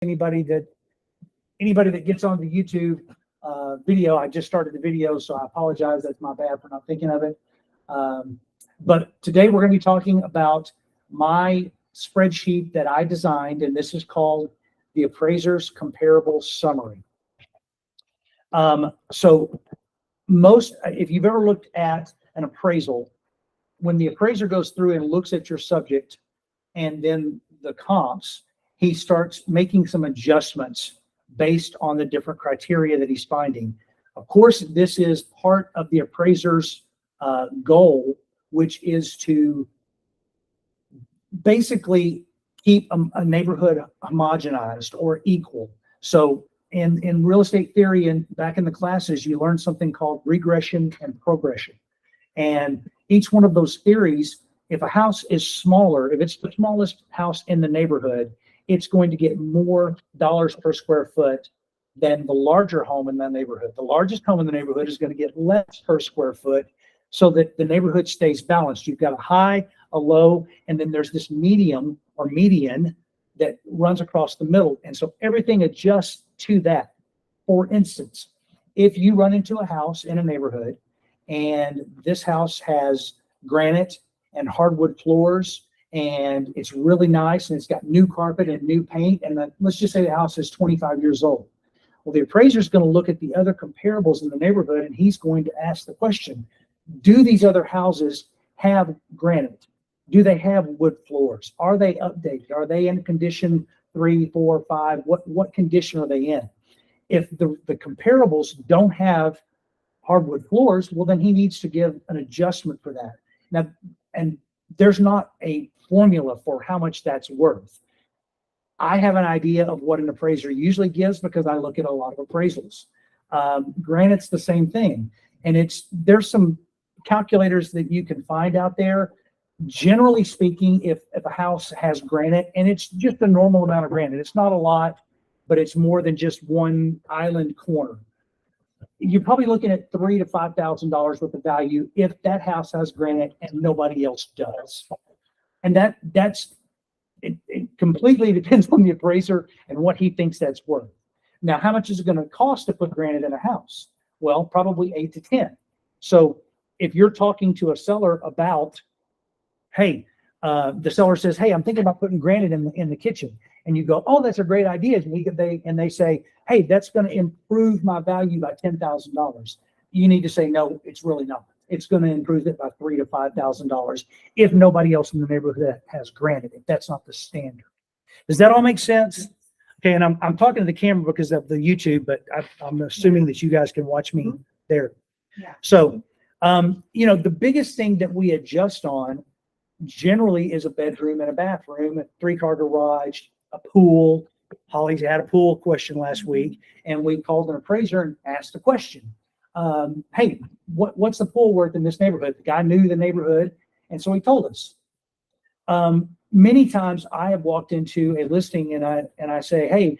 anybody that gets on the YouTube video. I just started the video, so I apologize. That's my bad for not thinking of it. But today we're going to be talking about my spreadsheet that I designed, and this is called the Appraiser's Comparable Summary. So if you've ever looked at an appraisal, when the appraiser goes through and looks at your subject and then the comps, he starts making some adjustments based on the different criteria that he's finding. Of course, this is part of the appraiser's goal, which is to basically keep a neighborhood homogenized or equal. So in real estate theory and back in the classes, you learn something called regression and progression. And each one of those theories, if a house is smaller, if it's the smallest house in the neighborhood, it's going to get more dollars per square foot than the larger home in the neighborhood. The largest home in the neighborhood is going to get less per square foot so that the neighborhood stays balanced. You've got a high, a low, and then there's this medium or median that runs across the middle. And so everything adjusts to that. For instance, if you run into a house in a neighborhood and this house has granite and hardwood floors, and it's really nice, and it's got new carpet and new paint, and let's just say the house is 25 years old. Well, the appraiser is going to look at the other comparables in the neighborhood, and he's going to ask the question, do these other houses have granite? Do they have wood floors? Are they updated? Are they in condition 3, 4, 5? What condition are they in? If the comparables don't have hardwood floors, well, then he needs to give an adjustment for that. Now, and there's not a formula for how much that's worth. I have an idea of what an appraiser usually gives because I look at a lot of appraisals. Granite's the same thing. And there's some calculators that you can find out there. Generally speaking, if a house has granite, and it's just a normal amount of granite, it's not a lot, but it's more than just one island corner, you're probably looking at $3,000 to $5,000 worth of value if that house has granite and nobody else does. And it completely depends on the appraiser and what he thinks that's worth. Now, how much is it going to cost to put granite in a house? Well, probably 8 to 10. So if you're talking to a seller about, hey, the seller says, hey, I'm thinking about putting granite in the kitchen. And you go, oh, that's a great idea. And they say, hey, that's going to improve my value by $10,000. You need to say, no, it's really not. It's going to improve it by $3,000 to $5,000 if nobody else in the neighborhood has granite, if that's not the standard. Does that all make sense? Okay, and I'm talking to the camera because of the YouTube, but I'm assuming that you guys can watch me there. Yeah. So, the biggest thing that we adjust on generally is a bedroom and a bathroom, a 3-car garage, a pool. Holly's had a pool question last week, and we called an appraiser and asked the question. Hey, what's the pool worth in this neighborhood? The guy knew the neighborhood, and so he told us. Many times I have walked into a listing and I say, hey,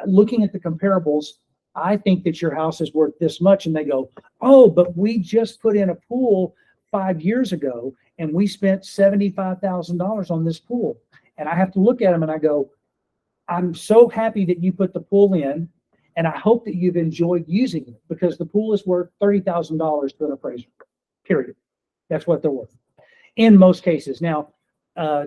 looking at the comparables, I think that your house is worth this much. And they go, oh, but we just put in a pool 5 years ago and we spent $75,000 on this pool. And I have to look at them and I go, I'm so happy that you put the pool in, and I hope that you've enjoyed using it because the pool is worth $30,000 to an appraiser, period. That's what they're worth in most cases. Now,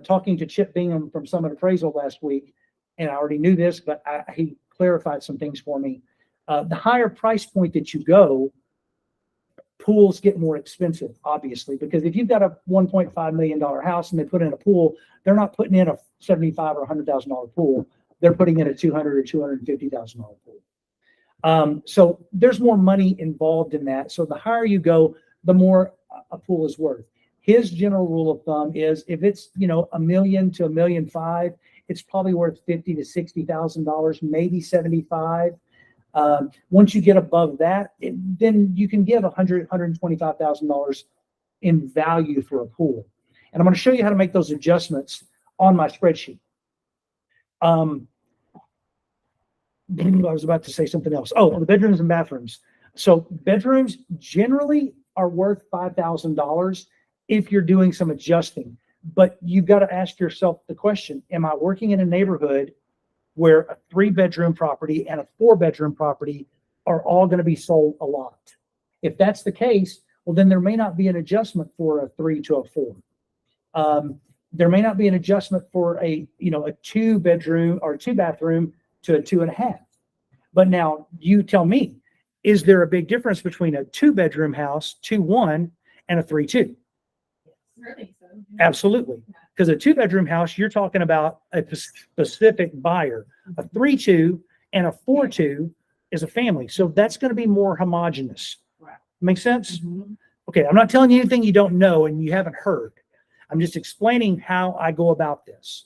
talking to Chip Bingham from Summit Appraisal last week, and I already knew this, but he clarified some things for me. The higher price point that you go, pools get more expensive, obviously, because if you've got a $1.5 million house and they put in a pool, they're not putting in a $75,000 or $100,000 pool. They're putting in a $200,000 or $250,000 pool. So there's more money involved in that. So the higher you go, the more a pool is worth. His general rule of thumb is if it's $1 million to $1.5 million, it's probably worth $50,000 to $60,000, maybe $75,000. Once you get above that, then you can give $100,000, $125,000 in value for a pool. And I'm going to show you how to make those adjustments on my spreadsheet. I was about to say something else. Oh, the bedrooms and bathrooms. So bedrooms generally are worth $5,000 if you're doing some adjusting. But you've got to ask yourself the question, am I working in a neighborhood where a 3-bedroom property and a 4-bedroom property are all going to be sold a lot. If that's the case, well, then there may not be an adjustment for a 3 to a 4. There may not be an adjustment for a 2-bedroom or 2-bathroom to a 2.5. But now you tell me, is there a big difference between a 2-bedroom house, 2-1, and a 3-2? Really? So, Absolutely. Because a 2-bedroom house, you're talking about a specific buyer. A 3-2 and a 4-2 is a family. So that's going to be more homogeneous. Right. Make sense? Mhm. Okay, I'm not telling you anything you don't know and you haven't heard. I'm just explaining how I go about this.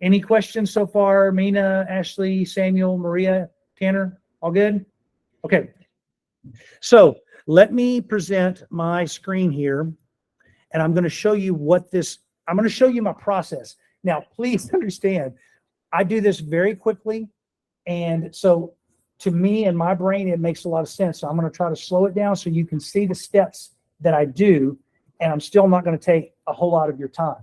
Any questions so far? Mina, Ashley, Samuel, Maria, Tanner, all good? Okay. So let me present my screen here, and I'm going to show you I'm going to show you my process. Now, please understand, I do this very quickly. And so to me and my brain, it makes a lot of sense. So I'm going to try to slow it down so you can see the steps that I do. And I'm still not going to take a whole lot of your time.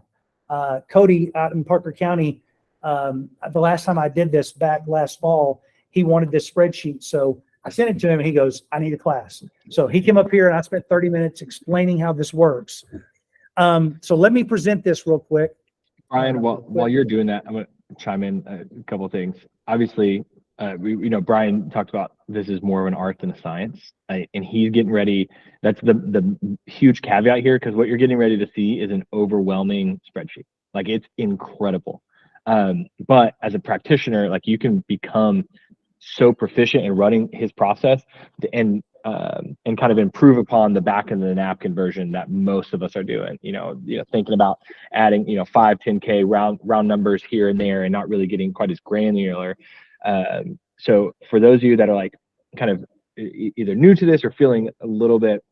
Cody out in Parker County, the last time I did this back last fall, he wanted this spreadsheet. So I sent it to him and he goes, I need a class. So he came up here and I spent 30 minutes explaining how this works. So let me present this real quick. Brian, while you're doing that, I'm going to chime in a couple of things. Obviously, Brian talked about this is more of an art than a science, and he's getting ready. That's the huge caveat here, because what you're getting ready to see is an overwhelming spreadsheet. Like, it's incredible. But as a practitioner, like, you can become so proficient in running his process and kind of improve upon the back of the napkin version that most of us are doing. Thinking about adding 5, 10K round numbers here and there, and not really getting quite as granular. So for those of you that are like kind of either new to this or feeling a little bit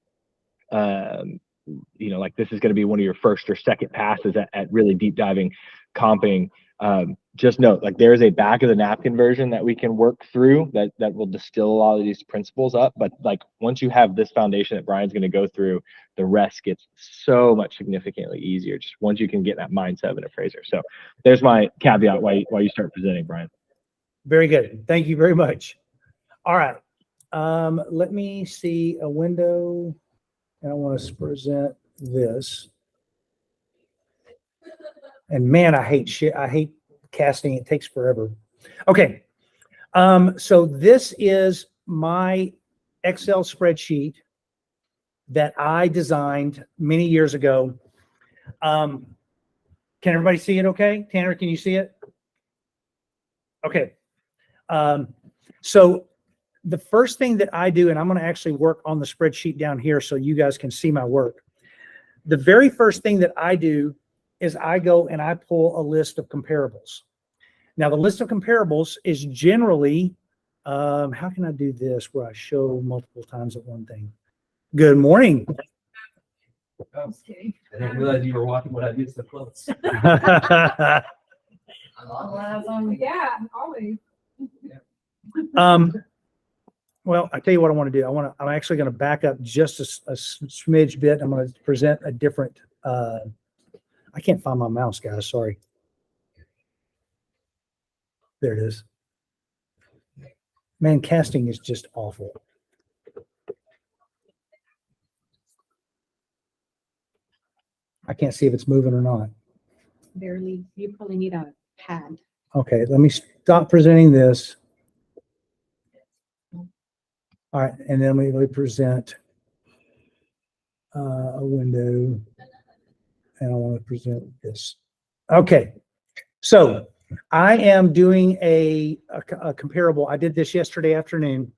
like this is going to be one of your first or second passes at really deep diving comping, just note, like, there's a back of the napkin version that we can work through that will distill a lot of these principles up. But like, once you have this foundation that Brian's going to go through, the rest gets so much significantly easier just once you can get that mindset of an appraiser. So there's my caveat while you start presenting, Brian. Very good. Thank you very much. All right. Let me see a window, and I want to present this. And man, I hate casting. It takes forever. Okay. So this is my Excel spreadsheet that I designed many years ago. Can everybody see it okay? Tanner, can you see it? Okay. So the first thing that I do, and I'm going to actually work on the spreadsheet down here so you guys can see my work. The very first thing that I do is I go and I pull a list of comparables. Now, the list of comparables is generally, how can I do this where I show multiple times at one thing? Good morning. I didn't realize you were watching what I did so close. Yeah, always. Well, I tell you what I want to do. I'm actually going to back up just a smidge bit. I'm going to present a different, I can't find my mouse, guys. Sorry. There it is. Man, casting is just awful. I can't see if it's moving or not. Barely. You probably need a pad. Okay, let me stop presenting this. All right, and then we present a window, and I want to present this. Okay, so I am doing a comparable. I did this yesterday afternoon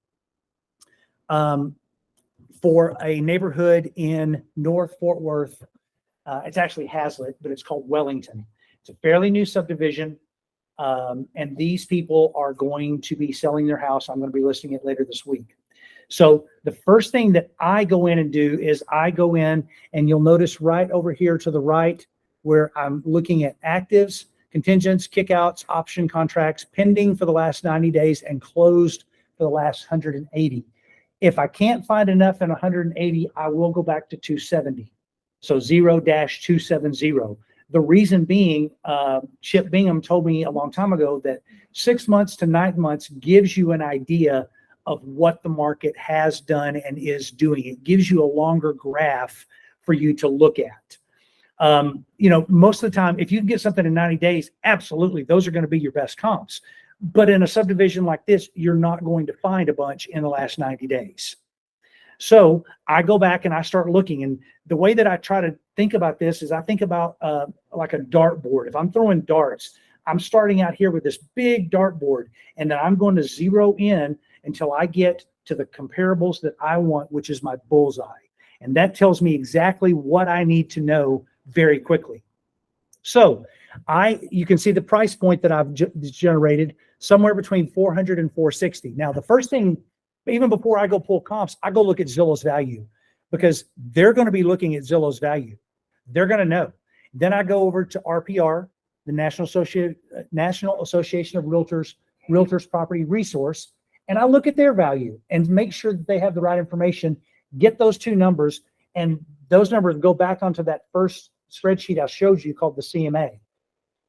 for a neighborhood in North Fort Worth. It's actually Hazlitt, but it's called Wellington. It's a fairly new subdivision, and these people are going to be selling their house. I'm going to be listing it later this week. So the first thing that I go in and do is I go in, and you'll notice right over here to the right where I'm looking at actives, contingents, kickouts, option contracts, pending for the last 90 days and closed for the last 180. If I can't find enough in 180, I will go back to 270. So 0-270. The reason being, Chip Bingham told me a long time ago that 6 months to 9 months gives you an idea of what the market has done and is doing. It gives you a longer graph for you to look at. Most of the time, if you can get something in 90 days, absolutely, those are going to be your best comps. But in a subdivision like this, you're not going to find a bunch in the last 90 days. So I go back and I start looking, and the way that I try to think about this is I think about like a dartboard. If I'm throwing darts, I'm starting out here with this big dartboard, and then I'm going to zero in until I get to the comparables that I want, which is my bullseye. And that tells me exactly what I need to know very quickly. So you can see the price point that I've generated somewhere between 400 and 460. Now, the first thing, even before I go pull comps, I go look at Zillow's value, because they're going to be looking at Zillow's value. They're going to know. Then I go over to RPR, the National Association of Realtors Property Resource, and I look at their value and make sure that they have the right information, get those two numbers, and those numbers go back onto that first spreadsheet I showed you called the CMA.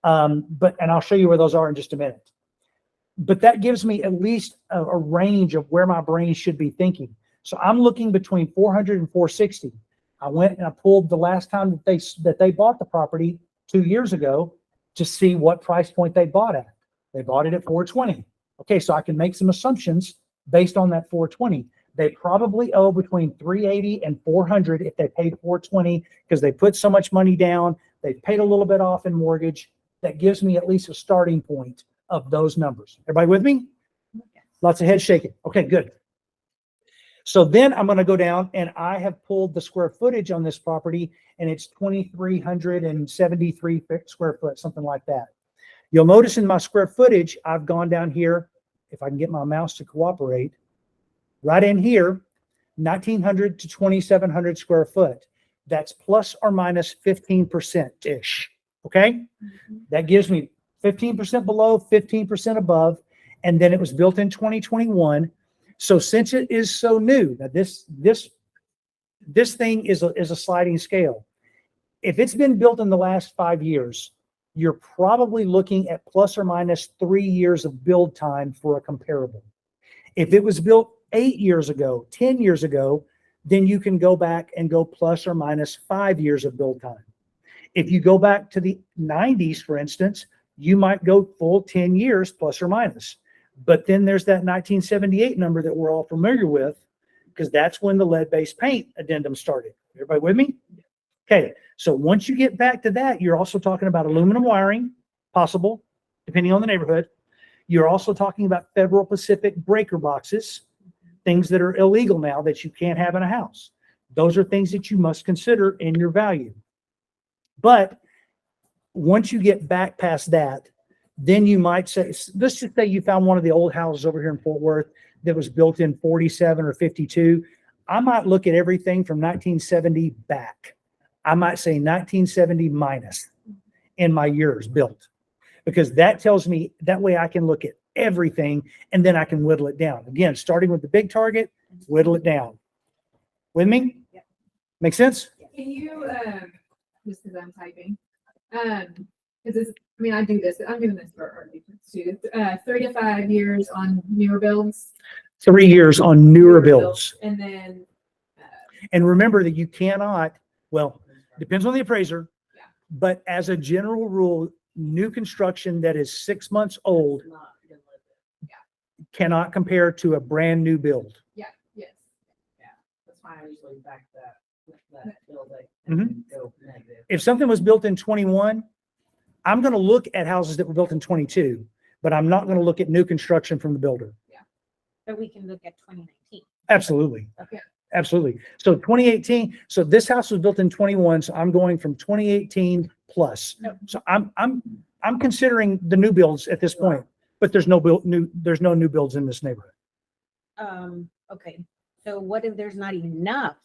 And I'll show you where those are in just a minute. But that gives me at least a range of where my brain should be thinking. So I'm looking between 400 and 460. I went and I pulled the last time that they bought the property 2 years ago to see what price point they bought at. They bought it at 420. Okay, so I can make some assumptions based on that 420. They probably owe between 380 and 400 if they paid 420 because they put so much money down. They paid a little bit off in mortgage. That gives me at least a starting point of those numbers. Everybody with me? Lots of head shaking. Okay, good. So then I'm going to go down, and I have pulled the square footage on this property, and it's 2,373 square foot, something like that. You'll notice in my square footage, I've gone down here, if I can get my mouse to cooperate, right in here, 1,900 to 2,700 square foot. That's plus or minus 15%-ish, okay? That gives me 15% below, 15% above, and then it was built in 2021. So since it is so new, now this thing is a sliding scale. If it's been built in the last 5 years, you're probably looking at plus or minus 3 years of build time for a comparable. If it was built 8 years ago, 10 years ago, then you can go back and go plus or minus 5 years of build time. If you go back to the 90s, for instance, you might go full 10 years plus or minus. But then there's that 1978 number that we're all familiar with, because that's when the lead-based paint addendum started. Everybody with me? Okay, so once you get back to that, you're also talking about aluminum wiring, possible, depending on the neighborhood. You're also talking about Federal Pacific breaker boxes, things that are illegal now that you can't have in a house. Those are things that you must consider in your value. But once you get back past that, then you might say, let's just say you found one of the old houses over here in Fort Worth that was built in 47 or 52. I might look at everything from 1970 back. I might say 1970 minus in my years built, because that tells me, that way I can look at everything and then I can whittle it down. Again, starting with the big target, whittle it down. With me? Yeah. Make sense? Can you, just because I'm typing, because I do this, I'm doing this for our too. 3 to 5 years on newer builds. 3 years on newer builds. And then. And remember that you cannot, well, depends on the appraiser, Yeah. but as a general rule, new construction that is 6 months old cannot compare to a brand new build. Yeah, yes. That's why I usually back that building Mhm. and go negative. If something was built in 21, I'm going to look at houses that were built in 22, but I'm not going to look at new construction from the builder. But we can look at 2019. Absolutely. Okay. Absolutely. So 2018, so this house was built in 21, so I'm going from 2018 plus. Yep. So I'm considering the new builds at this point, but there's no new builds in this neighborhood. Okay, so what if there's not enough?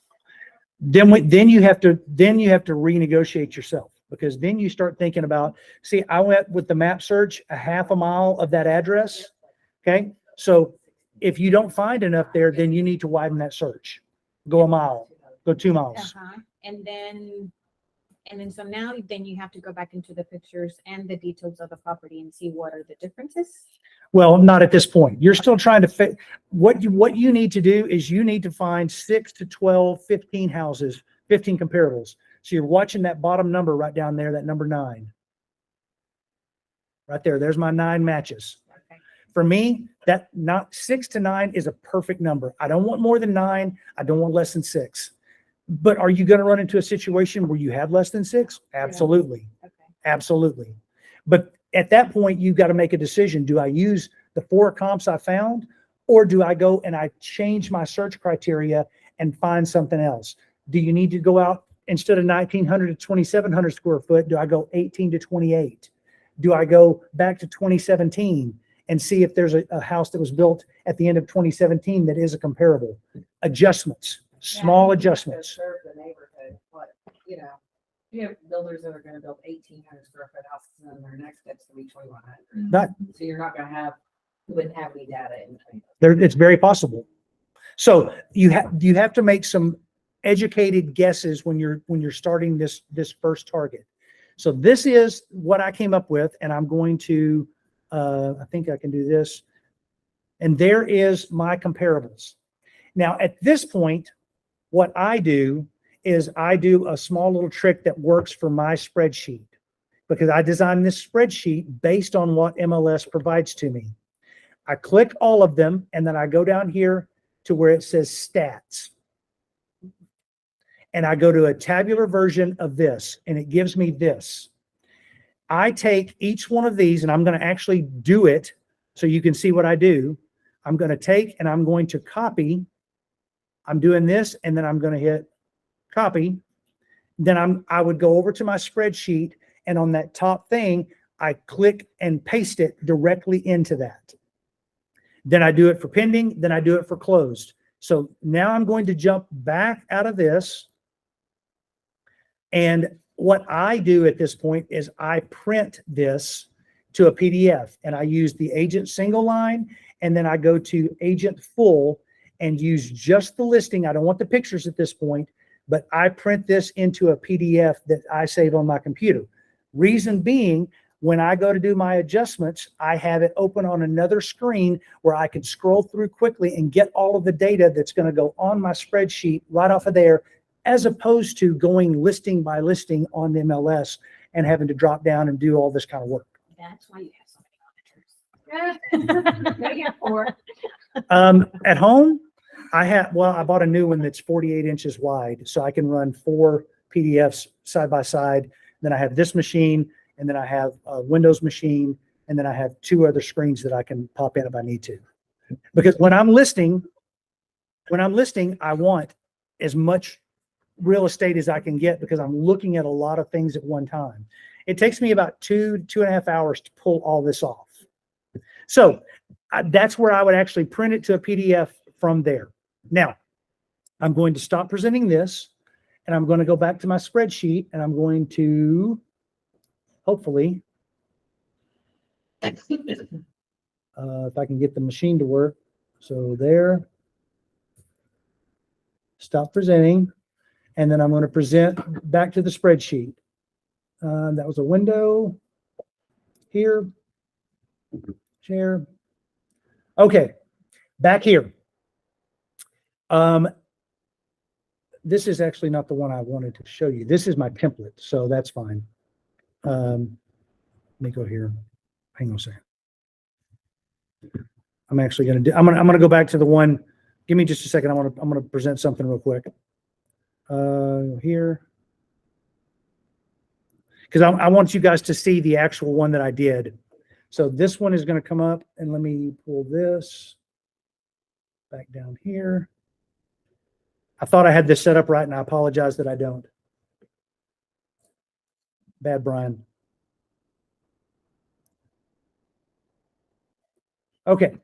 Then you have to renegotiate yourself, because then you start thinking about, see, I went with the map search a half a mile of that address. Okay. So if you don't find enough there, then you need to widen that search. Go a mile, go 2 miles. And And then so now then you have to go back into the pictures and the details of the property and see what are the differences. Well, not at this point. You're still trying to fit, what you need to do is you need to find 6 to 12, 15 houses, 15 comparables. So you're watching that bottom number right down there, that number 9. Right there, there's my 9 matches. Okay. For me, that not 6 to 9 is a perfect number. I don't want more than 9. I don't want less than 6. But are you going to run into a situation where you have less than 6? Absolutely. Okay. Absolutely. But at that point, you've got to make a decision. Do I use the 4 comps I found, or do I go and I change my search criteria and find something else? Do you need to go out instead of 1,900 to 2,700 square foot? Do I go 18 to 28? Do I go back to 2017 and see if there's a house that was built at the end of 2017 that is a comparable? Adjustments, small adjustments. Serve the neighborhood, but, you have builders that are gonna build 1,800 square foot houses and their next step's gonna be 2,100. Not, So you're not gonna have, you wouldn't have any data in between. there, it's very possible. So you have to make some educated guesses when you're starting this first target. So this is what I came up with, and I'm going to, I think I can do this. And there is my comparables. Now at this point, what I do is I do a small little trick that works for my spreadsheet, because I designed this spreadsheet based on what MLS provides to me. I click all of them, and then I go down here to where it says stats. And I go to a tabular version of this, and it gives me this. I take each one of these, and I'm going to actually do it so you can see what I do. I'm going to take and I'm going to copy. I'm doing this, and then I'm going to hit copy. Then I would go over to my spreadsheet, and on that top thing, I click and paste it directly into that. Then I do it for pending, then I do it for closed. So now I'm going to jump back out of this. And what I do at this point is I print this to a PDF, and I use the agent single line, and then I go to agent full and use just the listing. I don't want the pictures at this point, but I print this into a PDF that I save on my computer. Reason being, when I go to do my adjustments, I have it open on another screen where I can scroll through quickly and get all of the data that's going to go on my spreadsheet right off of there, as opposed to going listing by listing on the MLS and having to drop down and do all this kind of work. That's why you have so many auditors. They get 4. At home, I bought a new one that's 48 inches wide, so I can run 4 PDFs side by side. Then I have this machine, and then I have a Windows machine, and then I have 2 other screens that I can pop in if I need to. Because when I'm listing, I want as much real estate as I can get, because I'm looking at a lot of things at one time. It takes me about 2.5 hours to pull all this off. So that's where I would actually print it to a PDF from there. Now, I'm going to stop presenting this, and I'm going to go back to my spreadsheet, and I'm going to hopefully, if I can get the machine to work. So there, stop presenting, and then I'm going to present back to the spreadsheet. That was a window here, share. Okay, back here. This is actually not the one I wanted to show you. This is my template, so that's fine. Let me go here. Hang on a second. I'm actually going to do, I'm going to go back to the one. Give me just a second. I'm going to present something real quick. Here. Because I want you guys to see the actual one that I did. So this one is going to come up, and let me pull this back down here. I thought I had this set up right, and I apologize that I don't. Bad Brian. Okay.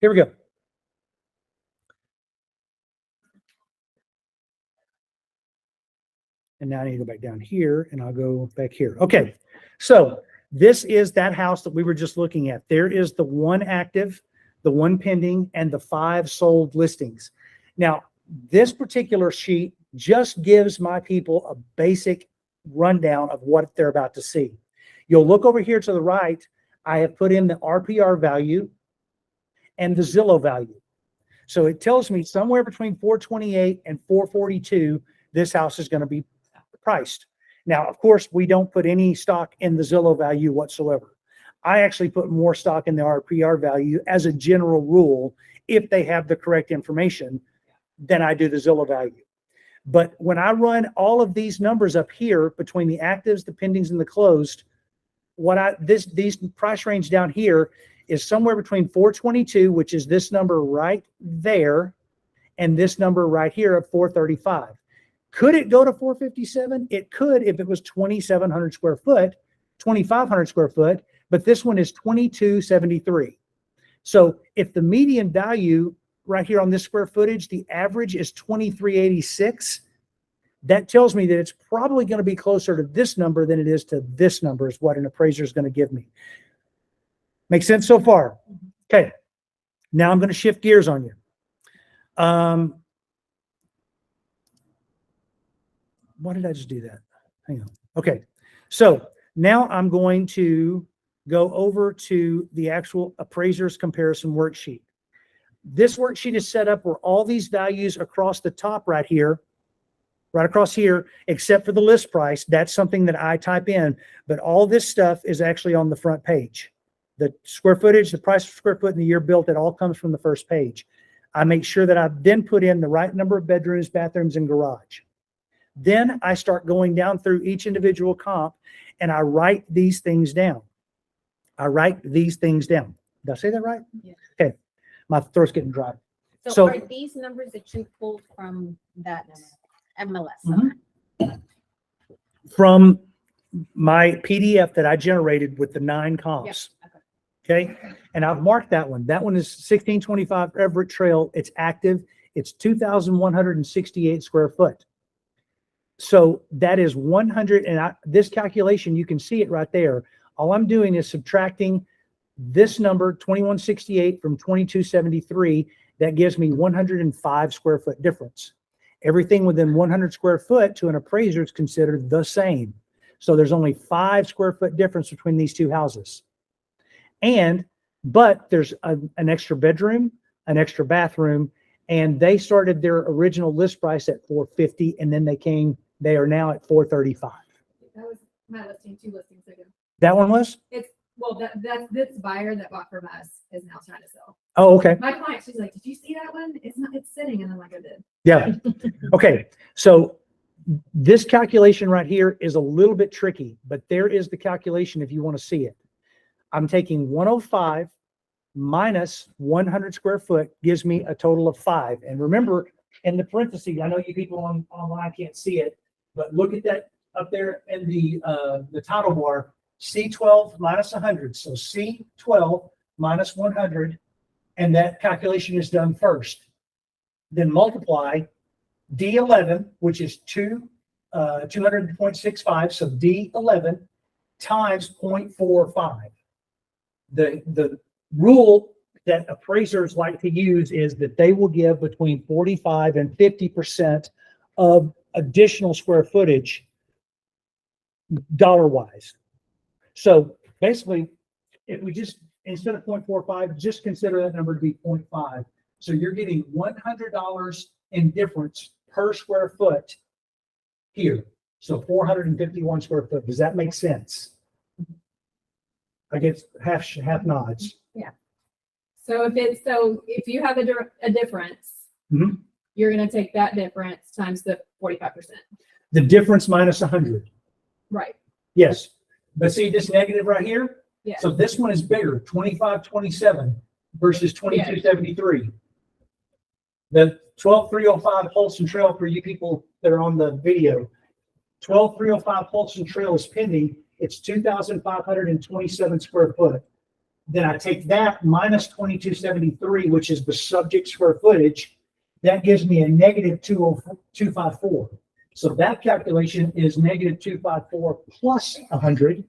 Here we go. And now I need to go back down here, and I'll go back here. Okay. So this is that house that we were just looking at. There is the one active the 1 pending, and the 5 sold listings. Now, this particular sheet just gives my people a basic rundown of what they're about to see. You'll look over here to the right. I have put in the RPR value and the Zillow value. So it tells me somewhere between 428 and 442, this house is going to be priced. Now, of course, we don't put any stock in the Zillow value whatsoever. I actually put more stock in the RPR value as a general rule. If they have the correct information, then I do the Zillow value. But when I run all of these numbers up here between the actives, the pendings, and the closed, these price range down here is somewhere between 422, which is this number right there, and this number right here of 435. Could it go to 457? It could if it was 2,700 square foot, 2,500 square foot, but this one is 2,273. So if the median value right here on this square footage, the average is 2,386, that tells me that it's probably going to be closer to this number than it is to this number, is what an appraiser is going to give me. Make sense so far? Okay. Now I'm going to shift gears on you. Why did I just do that? Hang on. Okay. So now I'm going to go over to the actual appraiser's comparison worksheet. This worksheet is set up where all these values across the top right here, right across here, except for the list price, that's something that I type in, but all this stuff is actually on the front page. The square footage, the price per square foot, and the year built, it all comes from the first page. I make sure that I then put in the right number of bedrooms, bathrooms, and garage. Then I start going down through each individual comp and I write these things down. I write these things down. Did I say that right? Yeah. Okay. My throat's getting dry. So So- are these numbers that you pulled from that MLS? Mhm. From my PDF that I generated with the 9 comps. Okay. And I've marked that one. That one is 1625 Everett Trail. It's active. It's 2,168 square foot. So that is 100. And this calculation, you can see it right there. All I'm doing is subtracting this number, 2168 from 2273. That gives me 105 square foot difference. Everything within 100 square foot to an appraiser is considered the same. So there's only 5 square foot difference between these two houses. But there's an extra bedroom, an extra bathroom, and they started their original list price at 450, and then they are now at 435. That was my listing 2 listings ago. That one was? That's this buyer that bought from us is now trying to sell. Oh, okay. My client, she's like, did you see that one? It's sitting. And I'm like, I did. Yeah. Okay. So this calculation right here is a little bit tricky, but there is the calculation if you want to see it. I'm taking 105 minus 100 square foot gives me a total of 5. And remember, in the parentheses, I know you people online can't see it, but look at that up there in the title bar, C12 minus 100. So C12 minus 100, and that calculation is done first. Then multiply D11, which is 200.65, so D11 times 0.45. The rule that appraisers like to use is that they will give between 45 and 50% of additional square footage dollar-wise. So basically, if we just, instead of 0.45, just consider that number to be 0.5. So you're getting $100 in difference per square foot here. So 451 square foot. Does that make sense? I get half nods. So if you have a difference, Mhm. you're going to take that difference times the 45%. The difference minus 100. Right. Yes. But see this negative right here? Yeah. So this one is bigger, 2527 versus 2273. The 12305 Holston Trail, for you people that are on the video, 12305 Holston Trail is pending. It's 2,527 square foot. Then I take that minus 2273, which is the subject square footage. That gives me a negative 254. So that calculation is negative 254 plus 100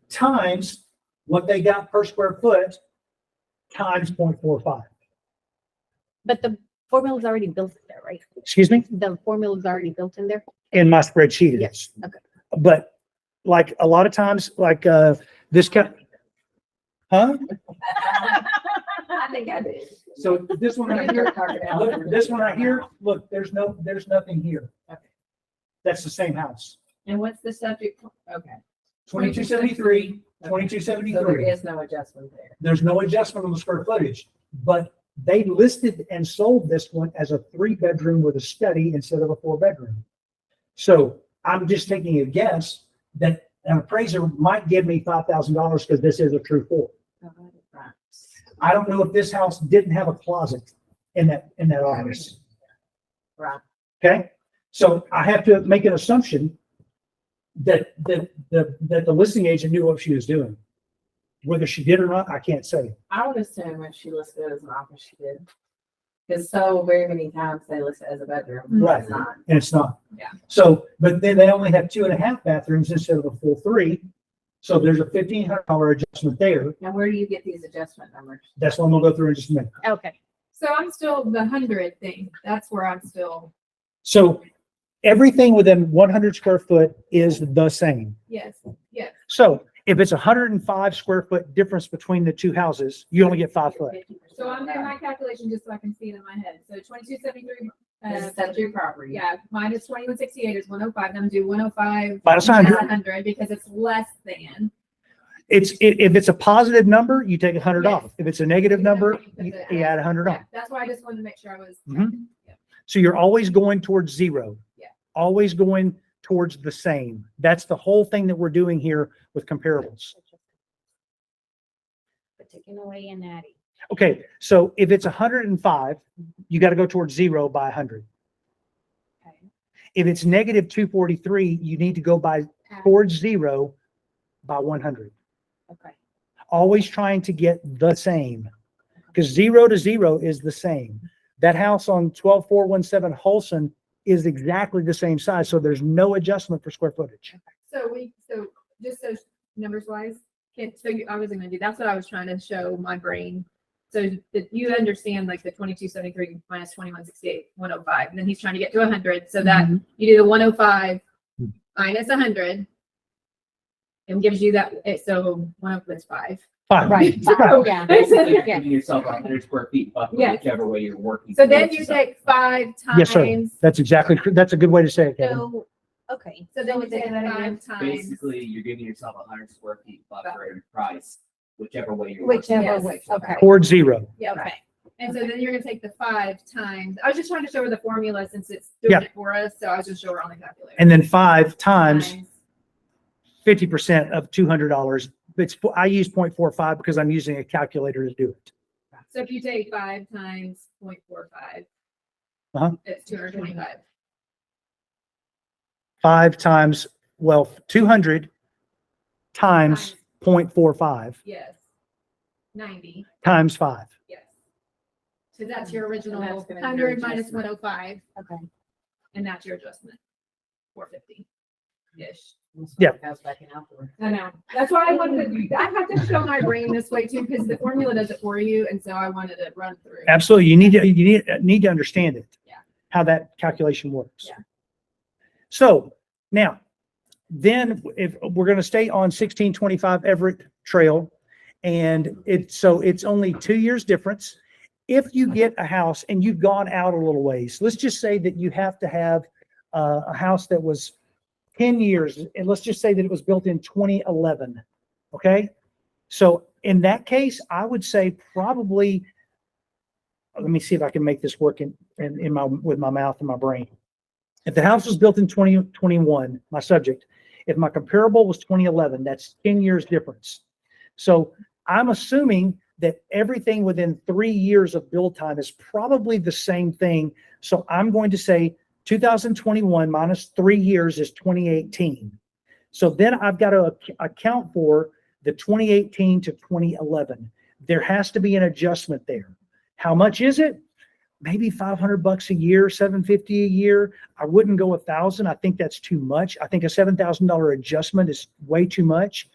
times what they got per square foot, times 0.45. But the formula is already built in there, right? Excuse me? The formula is already built in there. In my spreadsheet it Yes, is. okay. But like a lot of times, like, this kind, huh? I think I did. So this one right here, look, this one right here, look, there's nothing here. Okay. That's the same house. And what's the subject? Okay. 2273, So 2273. there is no adjustment there. There's no adjustment on the square footage, but they listed and sold this one as a 3-bedroom with a study instead of a 4-bedroom. So I'm just taking a guess that an appraiser might give me $5,000 because this is a true 4. Right. I don't know if this house didn't have a closet in that office. Right. Okay, so I have to make an assumption that the listing agent knew what she was doing. Whether she did or not, I can't say. I would assume if she listed it as an office, she did. Because so very many times they list it as a bedroom. Right. It's not. And it's not. Yeah. So, but then they only have 2.5 bathrooms instead of a full 3. So there's a $1,500 adjustment there. Now, where do you get these adjustment numbers? That's what I'm gonna go through in just a minute. Okay. So I'm still the 100 thing. That's where I'm still, So everything within 100 square foot is the same. yes, yes. So if it's 105 square foot difference between the two houses, you only get 5 foot. 50% So I'm doing of my that. calculation just so I can see it in my head. So 2273, This is subject property. yeah, minus 2168 is 105. I'm gonna do 105 Minus minus 100. 100 because it's less than. If it's a positive number, you take 100 Yes. off. If it's a negative number, Put you the- add 100 Yeah, off. that's why I just wanted to make sure I was. Mhm. Yeah. So you're always going towards 0. Yeah. Always going towards the same. That's the whole thing that we're doing here with comparables. But taking away and adding. Okay, so if it's 105, you got to go towards 0 by 100. Okay. If it's negative 243, you need to go by towards 0 by 100. Okay. Always trying to get the same, because 0 to 0 is the same. That house on 12417 Holson is exactly the same size, so there's no adjustment for square footage. So just so numbers wise, I was gonna do, that's what I was trying to show my brain. So that you understand like the 2273 minus 2168, 105, and then he's trying to get to 100. So that you do the 105 minus 100 and gives you that. So 105 is 5. Fine. Right. So- Yeah. Basically, you're Yeah. giving yourself 100 square feet buffer, Yes. whichever way you're working. So then towards. you take 5 Yes, sir. times. That's a good way to say it, Kevin. So, okay. So then you is it take that again? 5 times. Basically, you're giving yourself 100 square feet buffer in price, whichever way you're working. Whichever Yes. way, okay. Towards 0. Yeah. Okay. And so then you're gonna take the 5 times. I was just trying to show her the formula since it's doing Yeah. it for us. So I was just showing her on the calculator. And then 5 times 50% of $200. I use 0.45 because I'm using a calculator to do it. So if you take 5 times 0.45, it's 225. 5 times, 200 times 0.45 Yes. 90, times 5. yes. So that's your original And that's gonna be your 100 minus adjustment. 105, Okay. and that's your adjustment. 450-ish. Yeah. Goes back in afterwards. I know. That's why I wanted to, I have to show my brain this way too, because the formula does it for you, and so I wanted to run through. Absolutely. You need to understand it. Yeah. How that calculation works. Yeah. So now, then if we're going to stay on 1625 Everett Trail, and it's only 2 years difference. If you get a house and you've gone out a little ways, let's just say that you have to have a house that was 10 years, and let's just say that it was built in 2011. Okay. So in that case, I would say probably, let me see if I can make this work with my mouth and my brain. If the house was built in 2021, my subject, if my comparable was 2011, that's 10 years difference. So I'm assuming that everything within 3 years of build time is probably the same thing. So I'm going to say 2021 minus 3 years is 2018. So then I've got to account for the 2018 to 2011. There has to be an adjustment there. How much is it? Maybe $500 a year, $750 a year. I wouldn't go 1,000. I think that's too much. I think a $7,000 adjustment is way too much.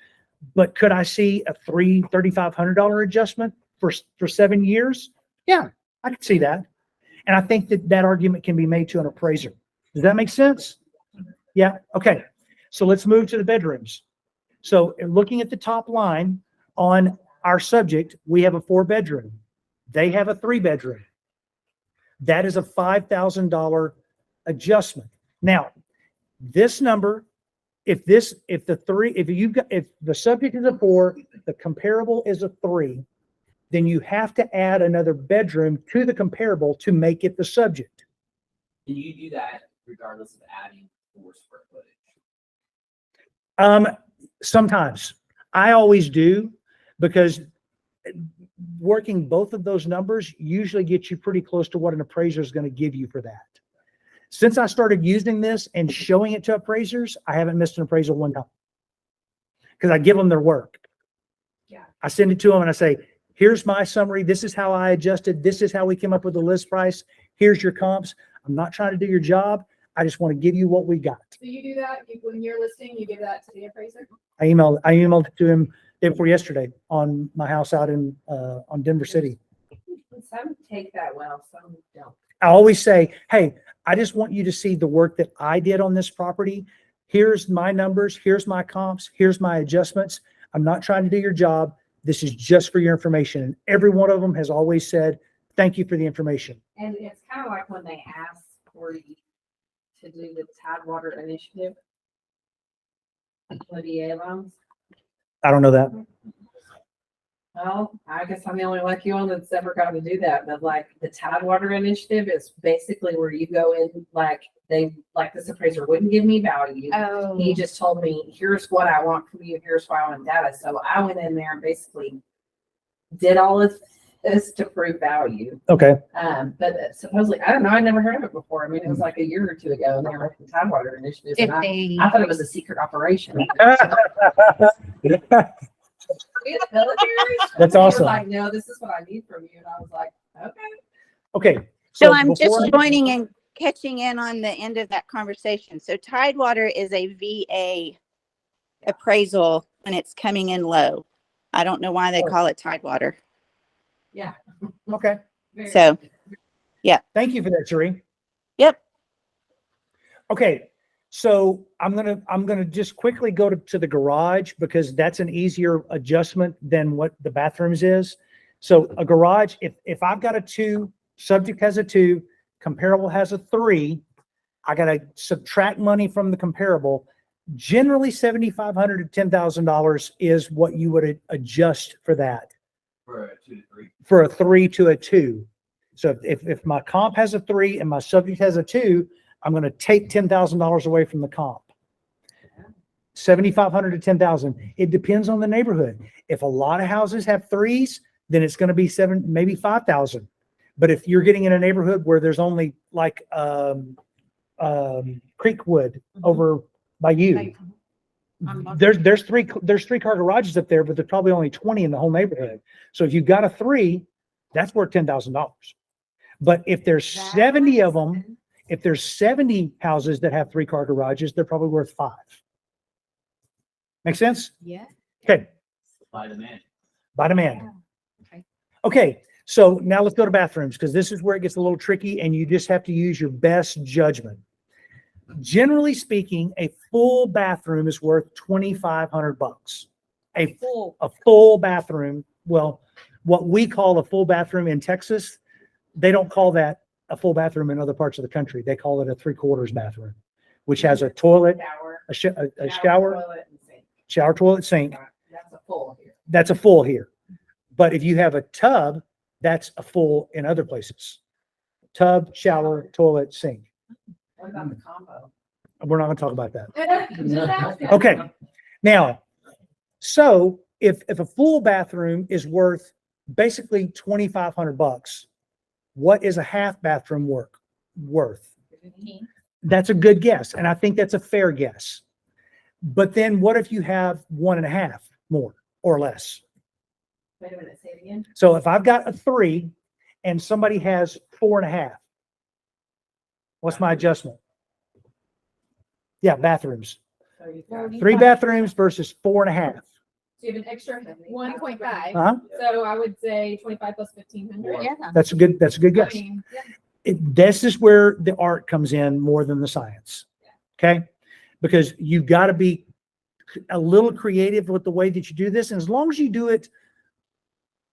But could I see a $3,500 adjustment? for 7 years, yeah, I can see that. And I think that that argument can be made to an appraiser. Does that make sense? Yeah, okay. So let's move to the bedrooms. So looking at the top line on our subject, we have a 4-bedroom. They have a 3-bedroom. That is a $5,000 adjustment. Now, this number, if the subject is a 4, the comparable is a 3, then you have to add another bedroom to the comparable to make it the subject. Can you do that regardless of adding 4 square footage? Sometimes I always do, because working both of those numbers usually gets you pretty close to what an appraiser is going to give you for that. Since I started using this and showing it to appraisers, I haven't missed an appraisal one time, because I give them their work. Yeah. I send it to them and I say, here's my summary. This is how I adjusted. This is how we came up with the list price. Here's your comps. I'm not trying to do your job. I just want to give you what we got. So you do that, when you're listing, you give that to the appraiser? I emailed it to him day before yesterday on my house out in, on Denver City. Some take that well, some don't. I always say, hey, I just want you to see the work that I did on this property. Here's my numbers. Here's my comps. Here's my adjustments. I'm not trying to do your job. This is just for your information. And every one of them has always said, thank you for the information. And it's kind of like when they ask for you to do the Tidewater initiative. The DA loans. I don't know that. Well, I guess I'm the only lucky one that's ever got to do that, but like the Tidewater initiative is basically where you go in, like this appraiser wouldn't give me value. Oh, He just told me, here's what I want from you, here's why I want data. So I went in there and basically did all of this to prove value. Okay. But supposedly, I don't know, I never heard of it before. I mean, it was like a year or two ago and they were making Tidewater initiative. if And they, I thought it was a secret operation. We had a military. That's He was awesome. like, no, this is what I need from you. And I was like, okay. Okay. So I'm just before I- joining and catching in on the end of that conversation. So Tidewater is a VA appraisal when it's coming in low. I don't know why they call it Tidewater. Yeah. Okay. Very- So, Thank you for that, Sheree. yep. Okay. So I'm gonna just quickly go to the garage, because that's an easier adjustment than what the bathrooms is. So a garage, if I've got a 2, subject has a 2, comparable has a 3, I gotta subtract money from the comparable. Generally, $7,500 to $10,000 is what you would adjust for that, For a 2 to 3. for a 3 to a 2. So if my comp has a 3 and my subject has a 2, I'm going to take $10,000 away from the comp. 7,500 to 10,000. It depends on the neighborhood. If a lot of houses have 3s, then it's going to be 7, maybe 5,000. But if you're getting in a neighborhood where there's only like Creekwood over by you, there's 3-car garages up there, but there's probably only 20 in the whole neighborhood. So if you've got a 3, that's worth $10,000. But if there's 70 of them, if there's 70 houses that have 3-car garages, they're probably worth 5. Make sense? yeah. Okay, By demand. by demand. Okay. Okay, so now let's go to bathrooms, because this is where it gets a little tricky and you just have to use your best judgment. Generally speaking, a full bathroom is worth $2,500. A full bathroom, well, what we call a full bathroom in Texas, they don't call that a full bathroom in other parts of the country. They call it a 3/4 bathroom, which has a toilet, Shower. a shower, Toilet, and sink. shower, toilet, sink. That's a full here. That's a full here. But if you have a tub, that's a full in other places. Tub, shower, toilet, sink. What about the combo? We're not going to talk about that. Just ask him. Okay. Now, so if a full bathroom is worth basically $2,500, what is a half bathroom worth? That's a good guess. And I think that's a fair guess. But then what if you have 1.5 more or less? Wait a minute, say it again. So if I've got a 3 and somebody has 4.5, what's my adjustment? Yeah, bathrooms. So you've got 3 bathrooms versus 4.5. So you have an extra 1.5. Uh-huh. So I would say 25 plus 1,500. Yeah. That's a good guess. This is where the art comes in more than the science. Okay? Because you've got to be a little creative with the way that you do this. And as long as you do it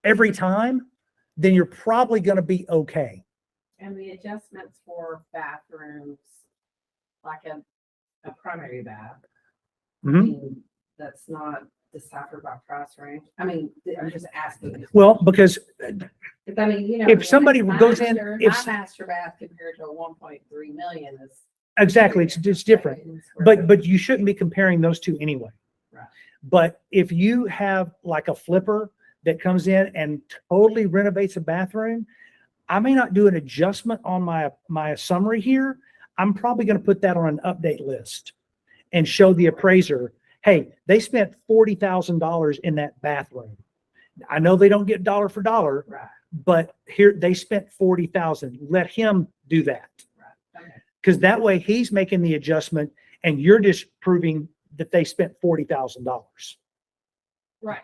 every time, then you're probably going to be okay. And the adjustments for bathrooms, like a primary bath. I Mhm. mean, that's not deciphered by price range. I mean, I'm just asking. Well, because If, I mean, you know. if somebody my goes in, master- if My master bath compared to a 1.3 million is. exactly, it's different. But you shouldn't be comparing those two anyway. Right. But if you have like a flipper that comes in and totally renovates a bathroom, I may not do an adjustment on my summary here. I'm probably going to put that on an update list and show the appraiser, hey, they spent $40,000 in that bathroom. I know they don't get dollar for dollar, Right, but here they spent 40,000. Let him do that. right, okay. Because that way he's making the adjustment and you're just proving that they spent $40,000. Right.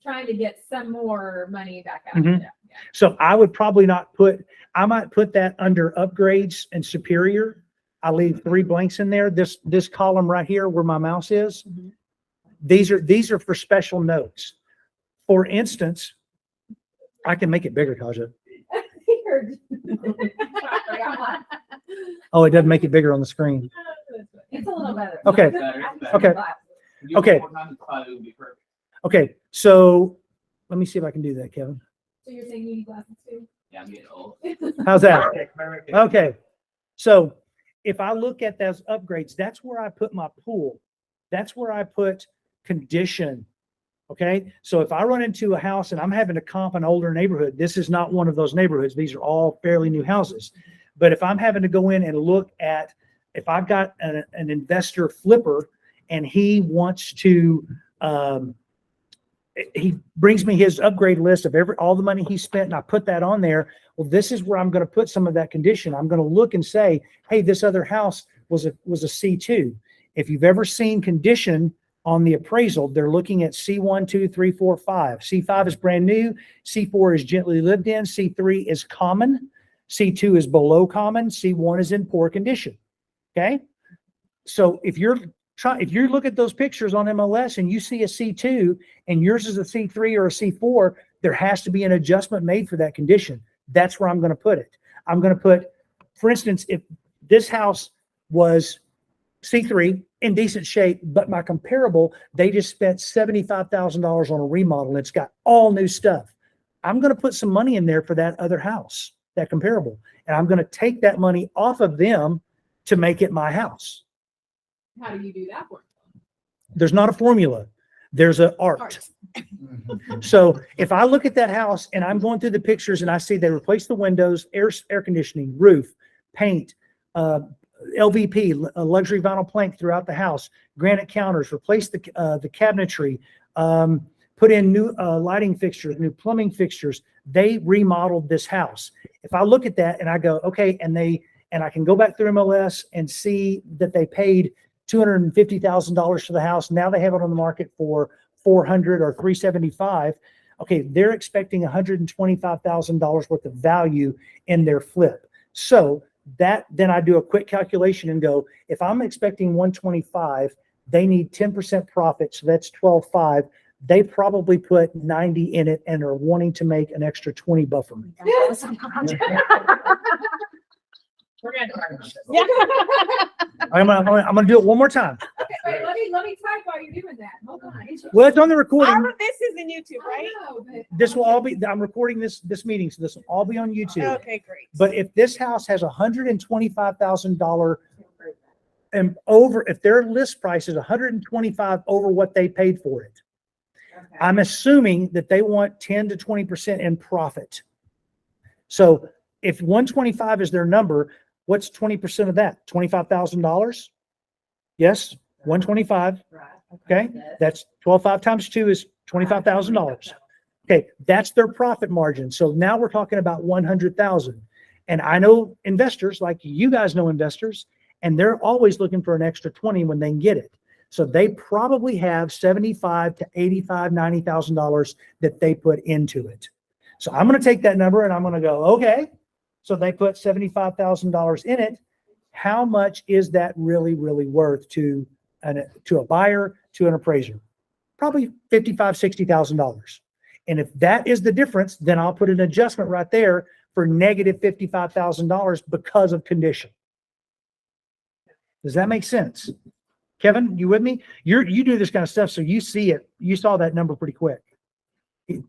Trying to get some more money back out. Mhm. Yeah. So I would probably not I might put that under upgrades and superior. I leave 3 blanks in there. This column right here where my mouse is, Mhm. these are for special notes. For instance, I can make it bigger, Kaja. Oh, it doesn't make it bigger on the screen. It's a little better. Okay. Okay. If you do it Okay. one more time, it's probably would be perfect. Okay, so let me see if I can do that, Kevin. So you're saying you need glasses too? Yeah, I'm getting old. How's that? Okay, so if I look at those upgrades, that's where I put my pool. That's where I put condition. Okay, so if I run into a house and I'm having to comp an older neighborhood, this is not one of those neighborhoods. These are all fairly new houses. But if I'm having to go in and look at, if I've got an investor flipper and he wants to, he brings me his upgrade list of all the money he spent and I put that on there. Well, this is where I'm going to put some of that condition. I'm going to look and say, hey, this other house was a C2. If you've ever seen condition on the appraisal, they're looking at C1, 2, 3, 4, 5. C5 is brand new. C4 is gently lived in. C3 is common. C2 is below common. C1 is in poor condition. Okay. So if you look at those pictures on MLS and you see a C2 and yours is a C3 or a C4, there has to be an adjustment made for that condition. That's where I'm going to put it. I'm going to put, for instance, if this house was C3 in decent shape, but my comparable, they just spent $75,000 on a remodel. And it's got all new stuff. I'm going to put some money in there for that other house, that comparable. And I'm going to take that money off of them to make it my house. How do you do that one? There's not a formula. There's an art. So if I look at that house and I'm going through the pictures and I see they replaced the windows, air conditioning, roof, paint, LVP, luxury vinyl plank throughout the house, granite counters, replaced the cabinetry, put in new lighting fixtures, new plumbing fixtures. They remodeled this house. If I look at that and I go, okay, and I can go back through MLS and see that they paid $250,000 for the house. Now they have it on the market for $400 or $375. Okay, they're expecting $125,000 worth of value in their flip. So then I do a quick calculation and go, if I'm expecting 125, they need 10% profit. So that's 12.5. They probably put 90 in it and are wanting to make an extra 20 buffer. We're gonna talk about this. I'm gonna do it one more time. Okay, wait, let me type while you're doing that. Hold on. Well, it's on the recording. All of this is in YouTube, I right? know, but- This will all be, I'm recording this meeting, so this will all be on YouTube. Okay, great. But if this house has $125,000 and over, if their list price is 125 over what they paid for it, Okay. I'm assuming that they want 10 to 20% in profit. So if 125 is their number, what's 20% of that? $25,000? Yes, 125. Right. Okay, that's 12.5 times 2 is $25,000. Okay, that's their profit margin. So now we're talking about 100,000. And I know investors, like you guys know investors, and they're always looking for an extra 20 when they can get it. So they probably have 75 to 85, $90,000 that they put into it. So I'm going to take that number and I'm going to go, okay. So they put $75,000 in it. How much is that really, really worth to a buyer, to an appraiser? Probably $55,000, $60,000. And if that is the difference, then I'll put an adjustment right there for negative $55,000 because of condition. Does that make sense? Kevin, you with me? You do this kind of stuff, so you see it. You saw that number pretty quick.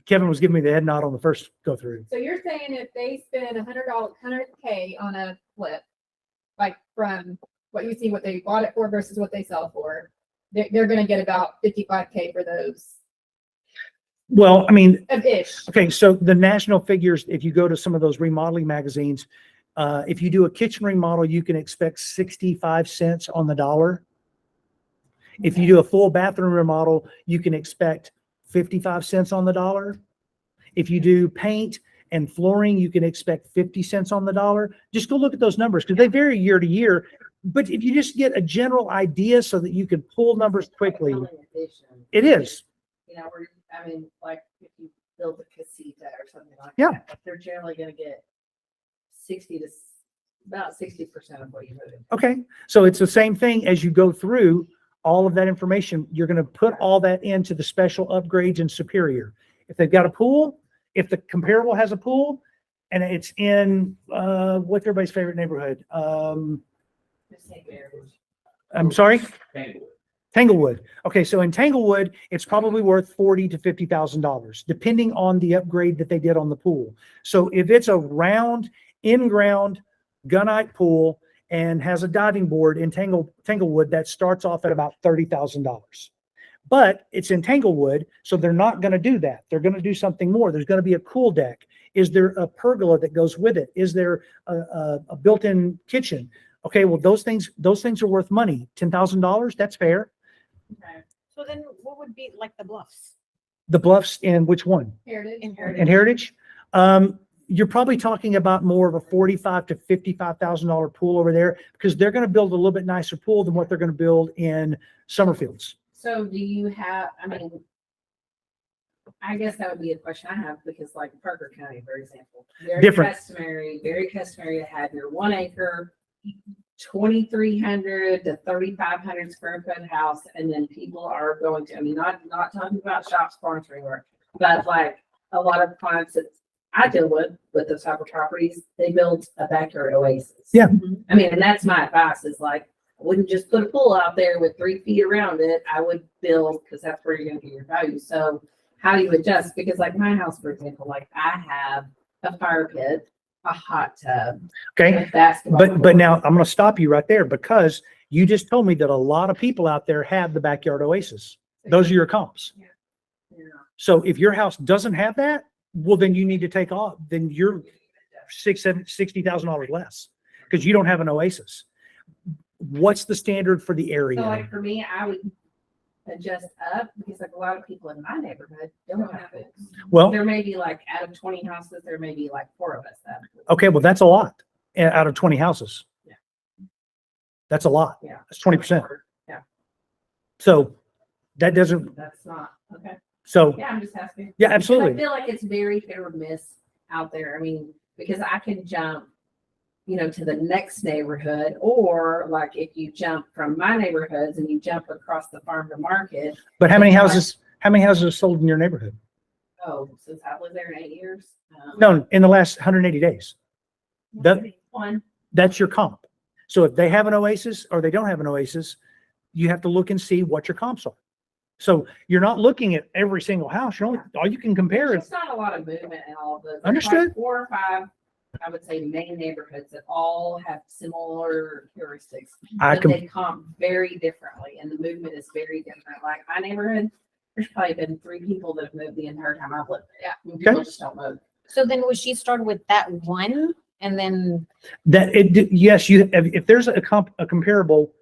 Kevin was giving me the head nod on the first go through. So you're saying if they spend $100K on a flip, like from what you see, what they bought it for versus what they sell for, they're gonna get about 55K for those Well, I mean, ish. okay, so the national figures, if you go to some of those remodeling magazines, if you do a kitchen remodel, you can expect 65 cents on the dollar. If you do a full bathroom remodel, you can expect 55 cents on the dollar. If you do paint and flooring, you can expect 50 cents on the dollar. Just go look at those numbers because they vary year to year. But if you just get a general idea so that you can pull numbers quickly, it is. You know, where, I mean, like if you build a casita or something like Yeah. that, they're generally gonna get about 60% of what you voted. Okay, so it's the same thing as you go through all of that information. You're going to put all that into the special upgrades and superior. If they've got a pool, if the comparable has a pool, and it's in what's everybody's favorite neighborhood? Just say marriage. I'm sorry, Tanglewood. Tanglewood. Okay, so in Tanglewood, it's probably worth $40,000 to $50,000, depending on the upgrade that they did on the pool. So if it's a round, in-ground gunite pool and has a diving board in Tanglewood, that starts off at about $30,000. But it's in Tanglewood, so they're not going to do that. They're going to do something more. There's going to be a cool deck. Is there a pergola that goes with it? Is there a built-in kitchen? Okay, well, those things are worth money. $10,000, that's fair. Okay. So then what would be like the bluffs? The Bluffs in which one? Heritage. In Heritage? You're probably talking about more of a $45,000 to $55,000 pool over there because they're going to build a little bit nicer pool than what they're going to build in Summerfields. So do you have, I mean, I guess that would be a question I have because like Parker County, for example, Different. very customary to have your 1 acre, 2,300 to 3,500 square foot house. And then people are going to, I mean, not talking about shop sponsoring work, but like a lot of clients that I deal with those type of properties, they build a backyard oasis. Yeah. I mean, and that's my advice is like, I wouldn't just put a pool out there with 3 feet around it. I would build, because that's where you're gonna get your value. So how do you adjust? Because like my house, for example, like I have a fire pit, a hot tub, Okay. a basketball But court. now I'm going to stop you right there because you just told me that a lot of people out there have the backyard oasis. Those are your comps. Yeah. So if your house doesn't have that, well, then you need to take off. Then you're $60,000 less because you don't have an oasis. What's the standard for the So area? like for me, I would adjust up because like a lot of people in my neighborhood don't have it. Well, There may be like out of 20 houses, there may be like 4 of us that. okay, well, that's a lot out of 20 houses. Yeah. That's a lot. Yeah. That's 20%. Yeah. So that doesn't, That's not, okay. so Yeah, I'm just asking. yeah, Because I absolutely. feel like it's very hit or miss out there. I mean, because I can jump, you know, to the next neighborhood, or like if you jump from my neighborhoods and you jump across the farm to market. But how many houses are sold in your neighborhood? Oh, since I lived there in 8 years. No, in the last 180 days. That, One. that's your comp. So if they have an oasis or they don't have an oasis, you have to look and see what your comps are. So you're not looking at every single house. You're only, all you can compare There's is, not a lot of movement in all of those. There's Understood. like 4 or 5, I would say, main neighborhoods that all have similar heuristics. I But can, they comp very differently and the movement is very different. Like my neighborhood, there's probably been 3 people that have moved the entire time I've lived there. Yeah. People just don't move. So then would she start with that one and then, yes, if there's a comparable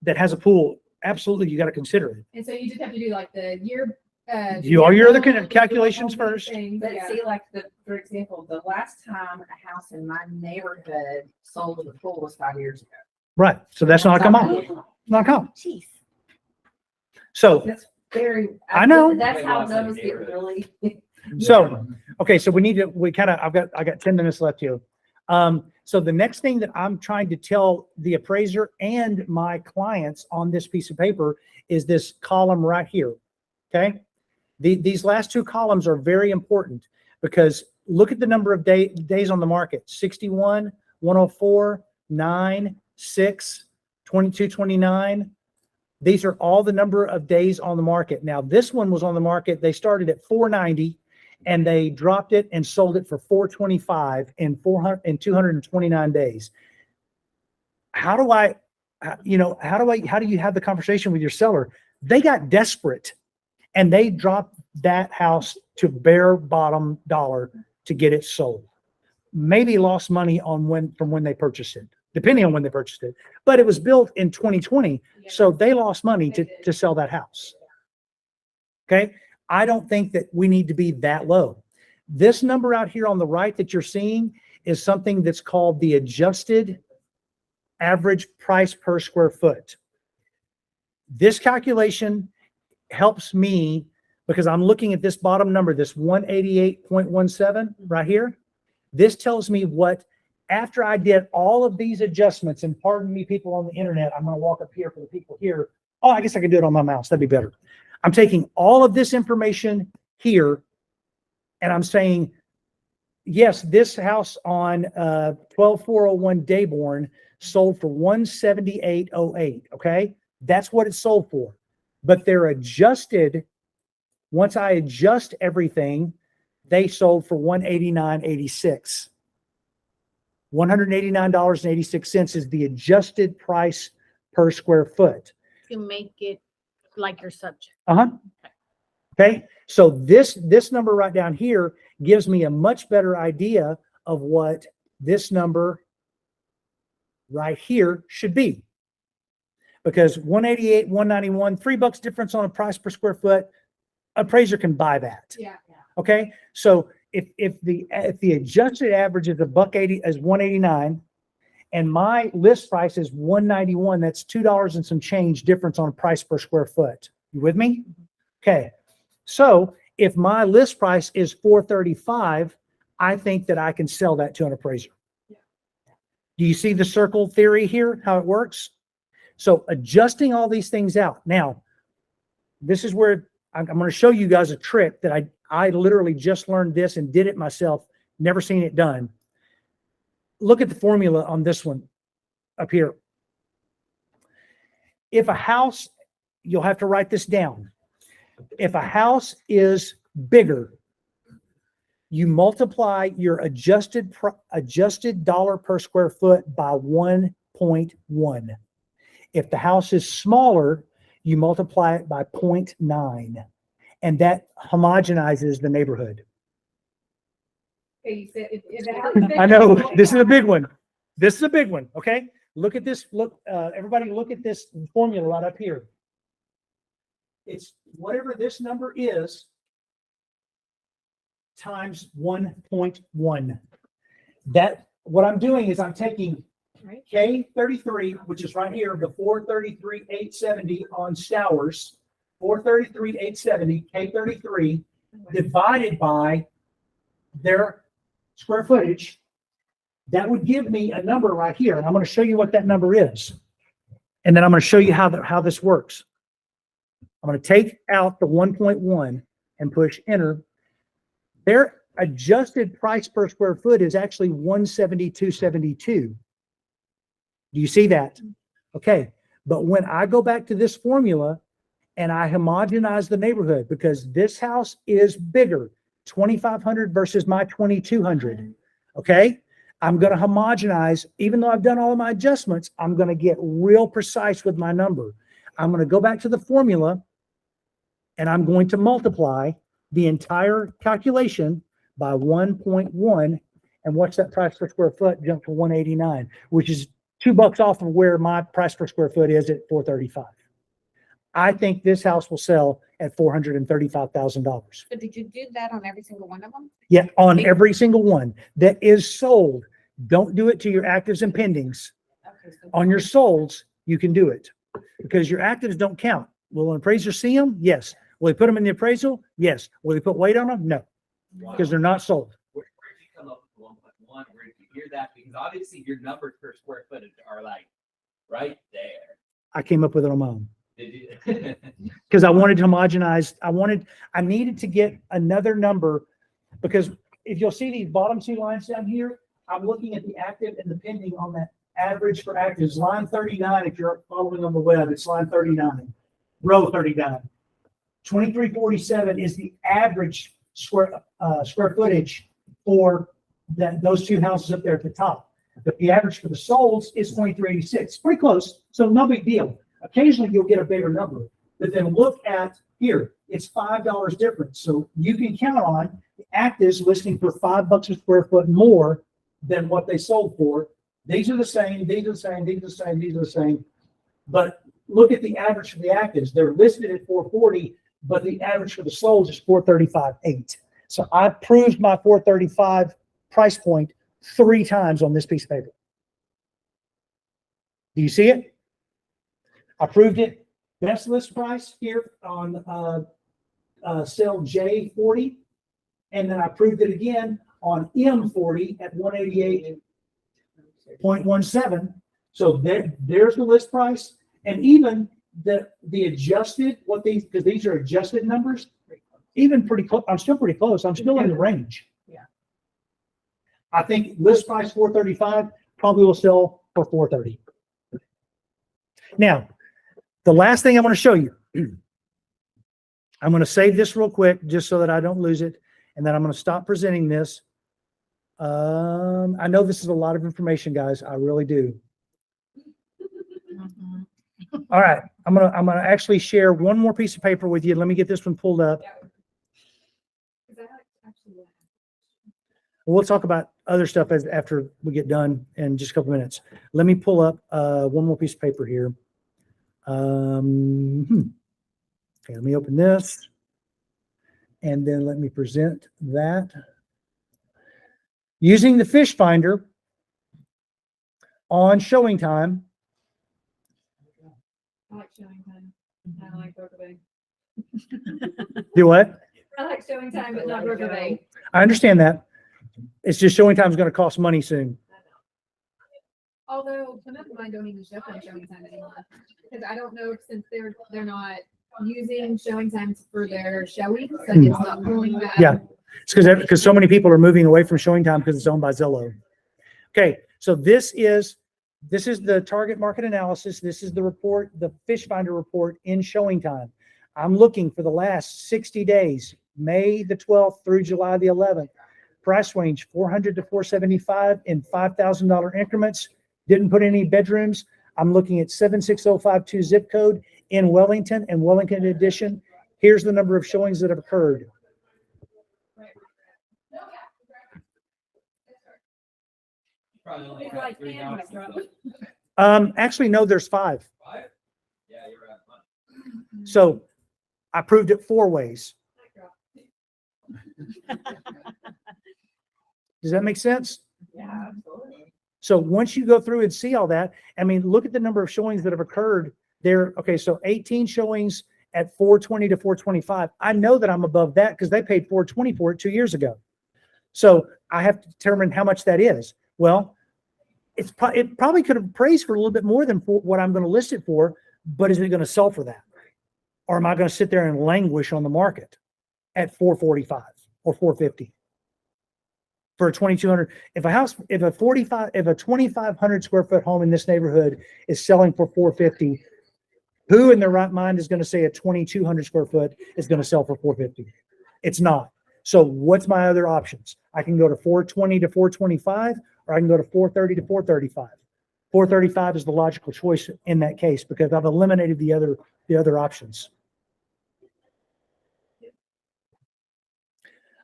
that has a pool, absolutely, you got to consider it. And so you just have to do like the year. Do all your other year calculations all these first. things, But yeah. see, like for example, the last time a house in my neighborhood sold with a pool was 5 years ago. Right. So that's not a comp. Not a comp. geez. So, That's very. I know. That's how numbers get really. so, okay, so I got 10 minutes left here. So the next thing that I'm trying to tell the appraiser and my clients on this piece of paper is this column right here. Okay. These last two columns are very important because look at the number of days on the market: 61, 104, 9, 6, 22, 29. These are all the number of days on the market. Now, this one was on the market. They started at 490 and they dropped it and sold it for 425 in 229 days. How do you have the conversation with your seller? They got desperate and they dropped that house to bare bottom dollar to get it sold. Maybe lost money from when they purchased it, depending on when they purchased it. But it was built in 2020, so they lost money to sell that house. Okay, I don't think that we need to be that low. This number out here on the right that you're seeing is something that's called the adjusted average price per square foot. This calculation helps me because I'm looking at this bottom number, this 188.17 right here. This tells me what, after I did all of these adjustments, and pardon me, people on the internet, I'm going to walk up here for the people here. Oh, I guess I can do it on my mouse. That'd be better. I'm taking all of this information here and I'm saying, yes, this house on 12401 Dayborn sold for 178.08. Okay. That's what it sold for. But they're adjusted. Once I adjust everything, they sold for $189.86. $189.86 is the adjusted price per square foot. To make it like your subject. Okay. So this number right down here gives me a much better idea of what this number right here should be. Because 188, 191, $3 difference on a price per square foot, appraiser can buy that. Yeah. Okay. So if the adjusted average is $180 is 189 and my list price is 191, that's $2 and some change difference on a price per square foot. You with me? Okay. So if my list price is 435, I think that I can sell that to an appraiser. Yeah. Do you see the circle theory here, how it works? So adjusting all these things out. Now, this is where I'm going to show you guys a trick that I literally just learned this and did it myself, never seen it done. Look at the formula on this one up here. If a house, you'll have to write this down. If a house is bigger, you multiply your adjusted dollar per square foot by 1.1. If the house is smaller, you multiply it by 0.9, and that homogenizes the neighborhood. Okay, you said if the house is big, I know this is a big one. This is a big one. Okay, look at this. Look, everybody, look at this formula right up here. It's whatever this number is times 1.1. That what I'm doing is I'm taking K33, which is right here, the 433,870 on Stowers, 433,870, K33, divided by their square footage. That would give me a number right here. And I'm going to show you what that number is. And then I'm going to show you how this works. I'm going to take out the 1.1 and push enter. Their adjusted price per square foot is actually 172.72. Do you see that? Okay. But when I go back to this formula and I homogenize the neighborhood, because this house is bigger, 2,500 versus my 2,200. Okay. I'm going to homogenize, even though I've done all of my adjustments, I'm going to get real precise with my number. I'm going to go back to the formula and I'm going to multiply the entire calculation by 1.1. And what's that price per square foot? Jump to 189, which is $2 off of where my price per square foot is at 435. I think this house will sell at $435,000. But did you do that on every single one of them? Yeah, on every single one that is sold. Don't do it to your actives and pendings. Okay, so On your solds, you can do it because your actives don't count. Will an appraiser see them? Yes. Will he put them in the appraisal? Yes. Will he put weight on them? No, because they're not sold. Where did you come up with 1.1? Where did you hear that? Because obviously your numbers per square footage are like right there. I came up with it on my own Did you? because I wanted to homogenize. I needed to get another number because if you'll see these bottom two lines down here, I'm looking at the active and the pending on that average for actives. Line 39, if you're following on the web, it's line 39, row 39. 2347 is the average square footage for those two houses up there at the top. But the average for the solds is 2386. Pretty close, so no big deal. Occasionally you'll get a bigger number, but then look at here, it's $5 difference. So you can count on the actives listing for $5 a square foot more than what they sold for. These are the same, these are the same, these are the same, these are the same. But look at the average for the actives. They're listed at 440, but the average for the solds is 435.8. So I proved my 435 price point 3 times on this piece of paper. Do you see it? I proved it. Best list price here on cell J40. And then I proved it again on M40 at 188.17. So there's the list price. And even the adjusted, because these are adjusted numbers, even pretty close. I'm still pretty close. I'm still in the range. Yeah. I think list price 435 probably will sell for 430. Now, the last thing I want to show you, I'm going to save this real quick just so that I don't lose it. And then I'm going to stop presenting this. I know this is a lot of information, guys. I really do. All right. I'm gonna actually share one more piece of paper with you. Let me get this one pulled up. Is that actually what? We'll talk about other stuff after we get done in just a couple minutes. Let me pull up one more piece of paper here. Okay, let me open this. And then let me present that. Using the fish finder on showing time. I like showing time. I don't like Broker Bay. Do what? I like showing time, but not Broker Bay. I understand that. It's just showing time is going to cost money soon. Although some of mine don't even show on showing time anymore. Because I don't know, since they're not using showing times for their showing, so it's not pulling that. Yeah. It's because so many people are moving away from showing time because it's owned by Zillow. Okay, so this is the target market analysis. This is the report, the fish finder report in showing time. I'm looking for the last 60 days, May the 12th through July the 11th. Price range 400 to 475 in $5,000 increments. Didn't put any bedrooms. I'm looking at 76052 zip code in Wellington and Wellington edition. Here's the number of showings that have occurred. Probably only It's got like 3 Animal houses. Crossing. Actually, no, there's 5. 5? Yeah, you're right. So I proved it 4 ways. Does that make sense? Yeah, absolutely. So once you go through and see all that, I mean, look at the number of showings that have occurred there. Okay, so 18 showings at 420 to 425. I know that I'm above that because they paid 420 for it 2 years ago. So I have to determine how much that is. Well, it probably could have appraised for a little bit more than what I'm going to list it for, but is it going to sell for that? Or am I going to sit there and languish on the market at 445 or 450? For a 2,200, if a 2,500 square foot home in this neighborhood is selling for 450, who in their right mind is going to say a 2,200 square foot is going to sell for 450? It's not. So what's my other options? I can go to 420 to 425, or I can go to 430 to 435. 435 is the logical choice in that case because I've eliminated the other options.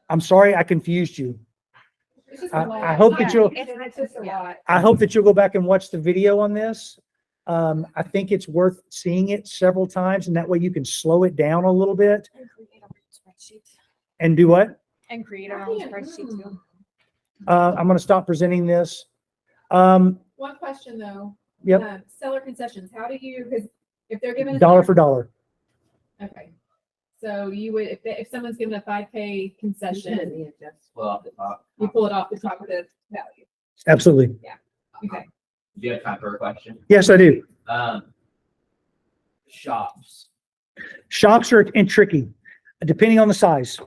I'm sorry I confused you. It's just a lot. I hope that you'll. It's just a lot. I hope that you'll go back and watch the video on this. I think it's worth seeing it several times, and that way you can slow it down a little bit. And create our own spreadsheets. And do what? And create our own spreadsheet too. I'm going to stop presenting this. One question though. Yep. Seller concessions, how do you, because if they're giving. us Dollar their- for dollar. Okay. So you would, if someone's given a 5K concession, Well, off the top. you pull it off the top of the value. Absolutely. Okay. Do you have time for a question? Yes, I do. Shops. Shops are tricky, depending on the size.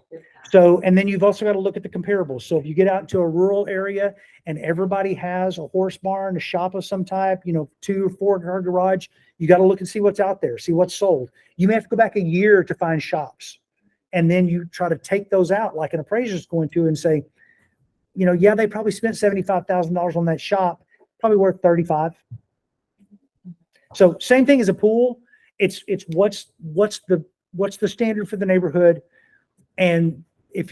So, and then you've also got to look at the comparables. So if you get out into a rural area and everybody has a horse barn, a shop of some type, 2 or 4 car garage, you got to look and see what's out there, see what's sold. You may have to go back a year to find shops. And then you try to take those out like an appraiser is going to and say, yeah, they probably spent $75,000 on that shop, probably worth 35. So same thing as a pool. It's what's the standard for the neighborhood. And if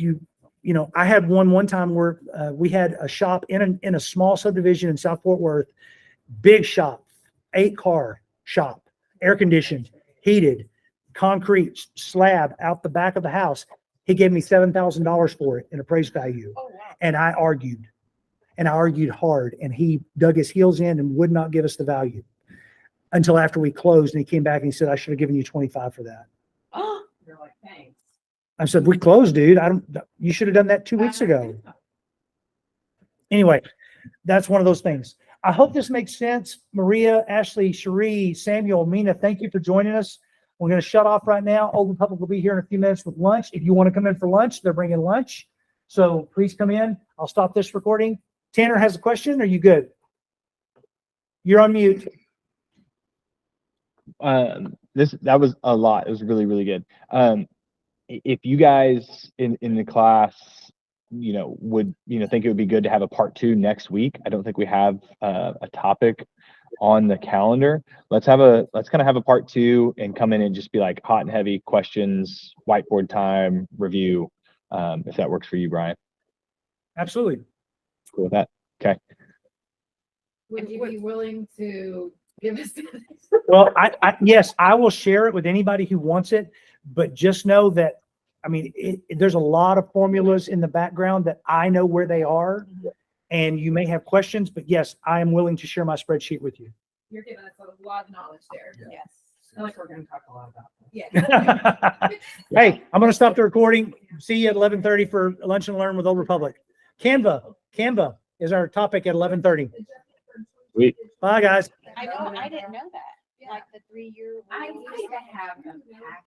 I had one time where we had a shop in a small subdivision in South Fort Worth, big shop, 8-car shop, air conditioned, heated, concrete slab out the back of the house. He gave me $7,000 for it in appraised value. Oh, wow. And I argued hard, and he dug his heels in and would not give us the value until after we closed. And he came back and he said, I should have given you 25 for that. You're like, thanks. I said, we closed, dude. You should have done that 2 weeks ago. Anyway, that's one of those things. I hope this makes sense. Maria, Ashley, Cherie, Samuel, Mina, thank you for joining us. We're going to shut off right now. Old Republic will be here in a few minutes with lunch. If you want to come in for lunch, they're bringing lunch. So please come in. I'll stop this recording. Tanner has a question. Are you good? You're on mute. That was a lot. It was really, really good. If you guys in the class, would, think it would be good to have a part 2 next week. I don't think we have a topic on the calendar. Let's kind of have a part 2 and come in and just be like hot and heavy questions, whiteboard time, review, if that works for you, Brian. Absolutely. Cool with that. Okay. Would you be willing to give us? Well, yes, I will share it with anybody who wants it, but just know that, there's a lot of formulas in the background that I know where they are, and you may have questions, but yes, I am willing to share my spreadsheet with you. You're giving us a lot of knowledge there. Yes. I feel like we're gonna talk a lot about this. Yeah. Hey, I'm going to stop the recording. See you at 11:30 for Lunch and Learn with Old Republic. Canva is our topic at 11:30. Sweet. Bye, guys. I didn't know that. Like the 3-year. I used to have them packed